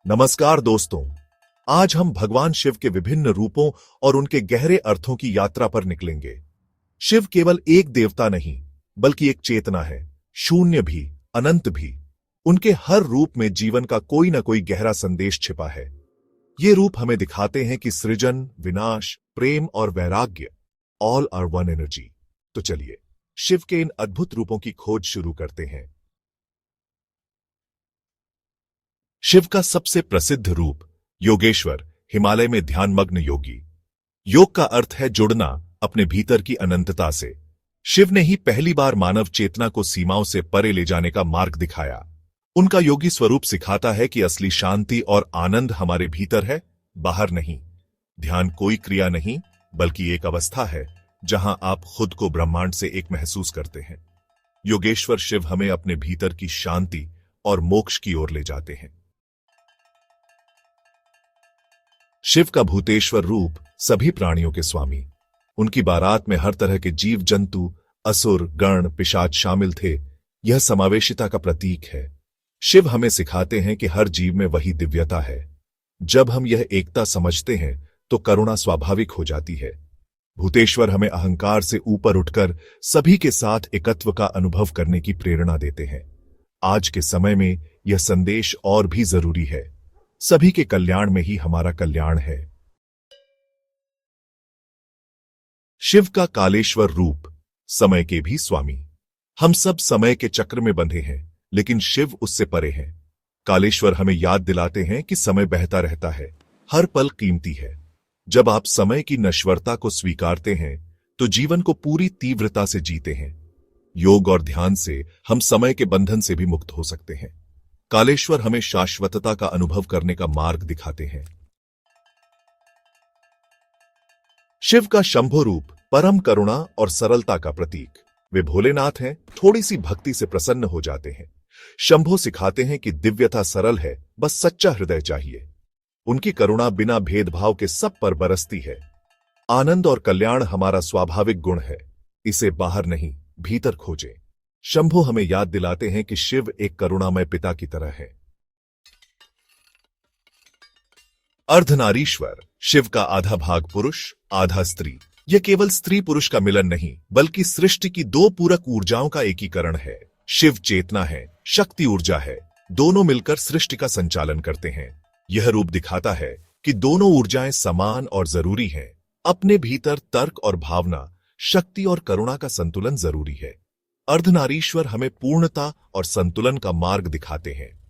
नमस्कार दोस्तों, आज हम भगवान शिव के विभिन्न रूपों और उनके गहरे अर्थों की यात्रा पर निकलेंगे। शिव केवल एक देवता नहीं, बल्कि एक चेतना है, शून्य भी, अनंत भी। उनके हर रूप में जीवन का कोई न कोई गहरा संदेश छिपा है। ये रूप हमें दिखाते हैं कि सृजन, विनाश, प्रेम और वैराग्य ऑल आर वन एनर्जी। तो चलिए शिव के इन अद्भुत रूपों की खोज शुरू करते हैं। शिव का सबसे प्रसिद्ध रूप योगेश्वर, हिमालय में ध्यानमग्न योगी। योग का अर्थ है जुड़ना अपने भीतर की अनंतता से। शिव ने ही पहली बार मानव चेतना को सीमाओं से परे ले जाने का मार्ग दिखाया। उनका योगी स्वरूप सिखाता है कि असली शांति और आनंद हमारे भीतर है, बाहर नहीं। ध्यान कोई क्रिया नहीं, बल्कि एक अवस्था है जहां आप खुद को ब्रह्मांड से एक महसूस करते हैं। योगेश्वर शिव हमें अपने भीतर की शांति और मोक्ष की ओर ले जाते हैं। शिव का भूतेश्वर रूप सभी प्राणियों के स्वामी। उनकी बारात में हर तरह के जीव जंतु, असुर, गण, पिशाच शामिल थे। यह समावेशिता का प्रतीक है। शिव हमें सिखाते हैं कि हर जीव में वही दिव्यता है। जब हम यह एकता समझते हैं तो करुणा स्वाभाविक हो जाती है। भूतेश्वर हमें अहंकार से ऊपर उठकर सभी के साथ एकत्व का अनुभव करने की प्रेरणा देते हैं। आज के समय में यह संदेश और भी जरूरी है। सभी के कल्याण में ही हमारा कल्याण है। शिव का कालेश्वर रूप, समय के भी स्वामी। हम सब समय के चक्र में बंधे हैं, लेकिन शिव उससे परे हैं। कालेश्वर हमें याद दिलाते हैं कि समय बहता रहता है, हर पल कीमती है। जब आप समय की नश्वरता को स्वीकारते हैं तो जीवन को पूरी तीव्रता से जीते हैं। योग और ध्यान से हम समय के बंधन से भी मुक्त हो सकते हैं। कालेश्वर हमें शाश्वतता का अनुभव करने का मार्ग दिखाते हैं। शिव का शंभो रूप, परम करुणा और सरलता का प्रतीक। वे भोलेनाथ हैं, थोड़ी सी भक्ति से प्रसन्न हो जाते हैं। शंभो सिखाते हैं कि दिव्यता सरल है, बस सच्चा हृदय चाहिए। उनकी करुणा बिना भेदभाव के सब पर बरसती है। आनंद और कल्याण हमारा स्वाभाविक गुण है, इसे बाहर नहीं, भीतर खोजें। शंभो हमें याद दिलाते हैं कि शिव एक करुणामय पिता की तरह है। अर्धनारीश्वर, शिव का आधा भाग पुरुष, आधा स्त्री। यह केवल स्त्री पुरुष का मिलन नहीं, बल्कि सृष्टि की दो पूरक ऊर्जाओं का एकीकरण है। शिव चेतना है, शक्ति ऊर्जा है, दोनों मिलकर सृष्टि का संचालन करते हैं। यह रूप दिखाता है कि दोनों ऊर्जाएं समान और जरूरी हैं। अपने भीतर तर्क और भावना, शक्ति और करुणा का संतुलन जरूरी है। अर्धनारीश्वर हमें पूर्णता और संतुलन का मार्ग दिखाते हैं।